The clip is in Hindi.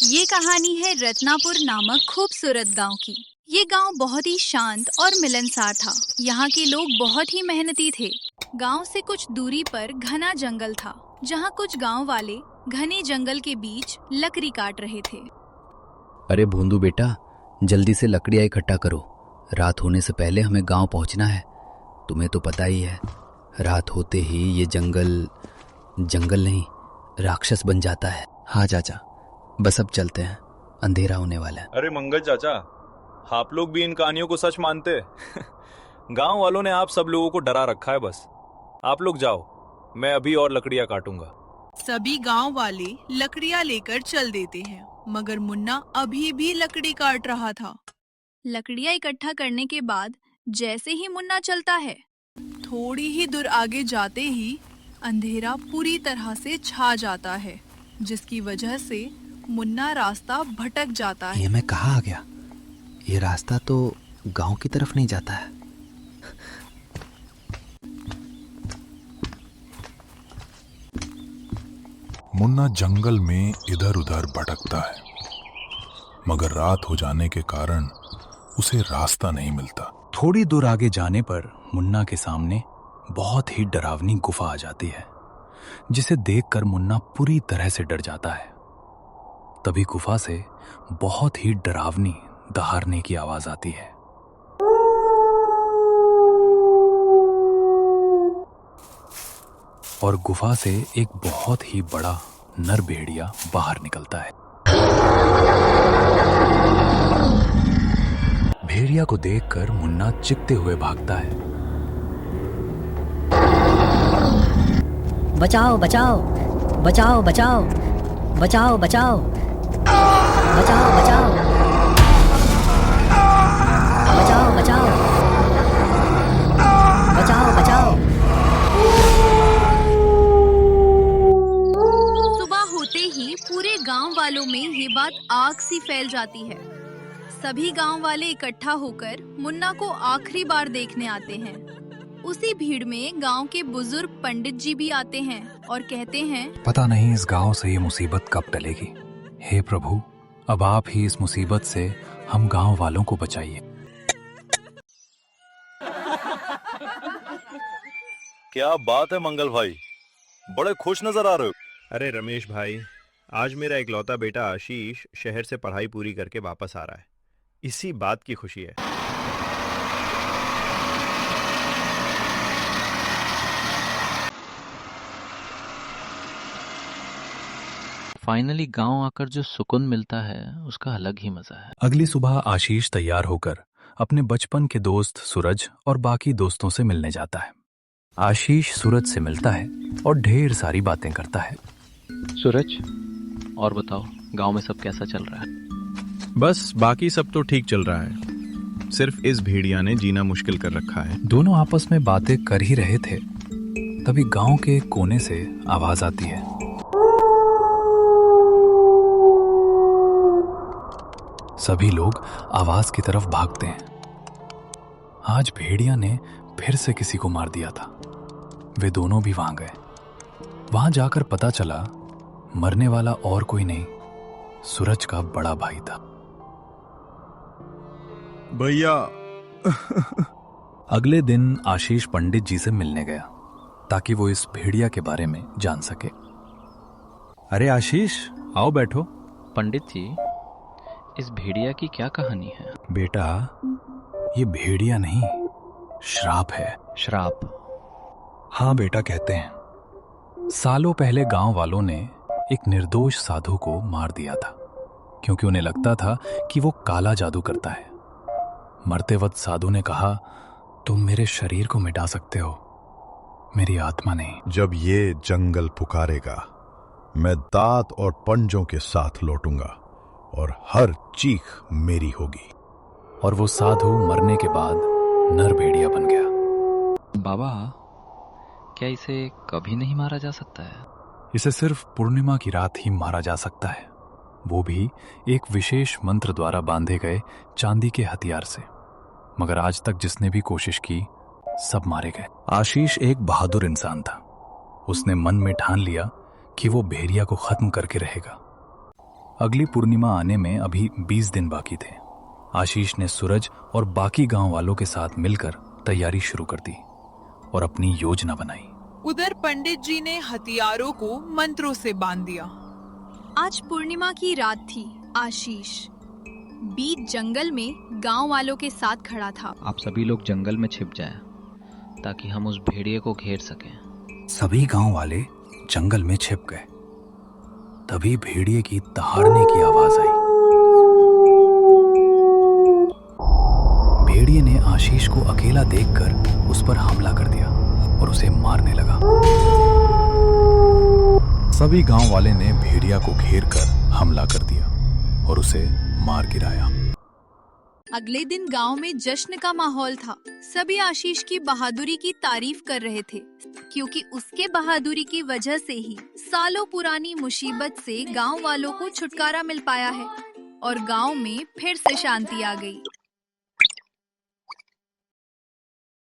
ये कहानी है रत्नापुर नामक खूबसूरत गांव की। ये गांव बहुत ही शांत और मिलनसार था। यहाँ के लोग बहुत ही मेहनती थे। गांव से कुछ दूरी पर घना जंगल था, जहाँ कुछ गांव वाले घने जंगल के बीच लकड़ी काट रहे थे। अरे भोंदू बेटा, जल्दी से लकड़ियाँ इकट्ठा करो। रात होने से पहले हमें गांव पहुंचना है। तुम्हें तो पता ही है, रात होते ही ये जंगल नहीं, राक्षस बन जाता है। हाँ चाचा, बस अब चलते हैं, अंधेरा होने वाला है। अरे मंगल चाचा, आप लोग भी इन कहानियों को सच मानते? गांव वालों ने आप सब लोगों को डरा रखा है। बस आप लोग जाओ, मैं अभी और लकड़ियां काटूंगा। सभी गांव वाले लकड़ियां लेकर चल देते हैं, मगर मुन्ना अभी भी लकड़ी काट रहा था। लकड़ियाँ इकट्ठा करने के बाद जैसे ही मुन्ना चलता है, थोड़ी ही दूर आगे जाते ही अंधेरा पूरी तरह से छा जाता है, जिसकी वजह से मुन्ना रास्ता भटक जाता है। ये मैं कहाँ आ गया? ये रास्ता तो गांव की तरफ नहीं जाता है। मुन्ना जंगल में इधर उधर भटकता है, मगर रात हो जाने के कारण उसे रास्ता नहीं मिलता। थोड़ी दूर आगे जाने पर मुन्ना के सामने बहुत ही डरावनी गुफा आ जाती है, जिसे देखकर मुन्ना पूरी तरह से डर जाता है। तभी गुफा से बहुत ही डरावनी दहाड़ने की आवाज आती है। और गुफा से एक बहुत ही बड़ा नर भेड़िया बाहर निकलता है। भेड़िया को देखकर मुन्ना चिकते हुए भागता है। बचाओ बचाओ बचाओ बचाओ बचाओ बचाओ बचाओ बचाओ बचाओ बचाओ बचाओ बचाओ। सुबह होते ही पूरे गांव वालों में ये बात आग सी फैल जाती है। सभी गांव वाले इकट्ठा होकर मुन्ना को आखिरी बार देखने आते हैं। उसी भीड़ में गांव के बुजुर्ग पंडित जी भी आते हैं और कहते हैं, पता नहीं इस गांव से ये मुसीबत कब टलेगी। हे प्रभु, अब आप ही इस मुसीबत से हम गांव वालों को बचाइए। क्या बात है मंगल भाई, बड़े खुश नजर आ रहे हो। अरे रमेश भाई, आज मेरा इकलौता बेटा आशीष शहर से पढ़ाई पूरी करके वापस आ रहा है, इसी बात की खुशी है। फाइनली गांव आकर जो सुकून मिलता है उसका अलग ही मजा है। अगली सुबह आशीष तैयार होकर अपने बचपन के दोस्त सूरज और बाकी दोस्तों से मिलने जाता है। आशीष सूरज से मिलता है और ढेर सारी बातें करता है। सूरज, और बताओ गांव में सब कैसा चल रहा है? बस बाकी सब तो ठीक चल रहा है, सिर्फ इस भेड़िया ने जीना मुश्किल कर रखा है। दोनों आपस में बातें कर ही रहे थे, तभी गांव के कोने से आवाज आती है। सभी लोग आवाज की तरफ भागते हैं। आज भेड़िया ने फिर से किसी को मार दिया था। वे दोनों भी वहां गए। वहां जाकर पता चला मरने वाला और कोई नहीं, सूरज का बड़ा भाई था। भैया। अगले दिन आशीष पंडित जी से मिलने गया ताकि वो इस भेड़िया के बारे में जान सके। अरे आशीष, आओ बैठो। पंडित जी, इस भेड़िया की क्या कहानी है? बेटा, ये भेड़िया नहीं, श्राप है। श्राप? हाँ बेटा, कहते हैं सालों पहले गांव वालों ने एक निर्दोष साधु को मार दिया था, क्योंकि उन्हें लगता था कि वो काला जादू करता है। मरते वक्त साधु ने कहा, तुम मेरे शरीर को मिटा सकते हो, मेरी आत्मा नहीं। जब ये जंगल पुकारेगा, मैं दांत और पंजों के साथ लौटूंगा और हर चीख मेरी होगी। और वो साधु मरने के बाद नर भेड़िया बन गया। बाबा, क्या इसे कभी नहीं मारा जा सकता है? इसे सिर्फ पूर्णिमा की रात ही मारा जा सकता है, वो भी एक विशेष मंत्र द्वारा बांधे गए चांदी के हथियार से। मगर आज तक जिसने भी कोशिश की, सब मारे गए। आशीष एक बहादुर इंसान था। उसने मन में ठान लिया कि वो भेड़िया को खत्म करके रहेगा। अगली पूर्णिमा आने में अभी 20 दिन बाकी थे। आशीष ने सूरज और बाकी गांव वालों के साथ मिलकर तैयारी शुरू कर दी और अपनी योजना बनाई। उधर पंडित जी ने हथियारों को मंत्रों से बांध दिया। आज पूर्णिमा की रात थी। आशीष बीच जंगल में गांव वालों के साथ खड़ा था। आप सभी लोग जंगल में छिप जाएं ताकि हम उस भेड़िए को घेर सकें। सभी गांव वाले जंगल में छिप गए। तभी भेड़िए की दहाड़ने की आवाज आई। भेड़िए ने आशीष को अकेला देखकर उस पर हमला कर दिया और उसे मारने लगा। सभी गांव वाले ने भेड़िया को घेर कर हमला कर दिया और उसे मार गिराया। अगले दिन गांव में जश्न का माहौल था। सभी आशीष की बहादुरी की तारीफ कर रहे थे, क्योंकि उसके बहादुरी की वजह से ही सालों पुरानी मुसीबत से गांव वालों को छुटकारा मिल पाया है और गांव में फिर से शांति आ गई।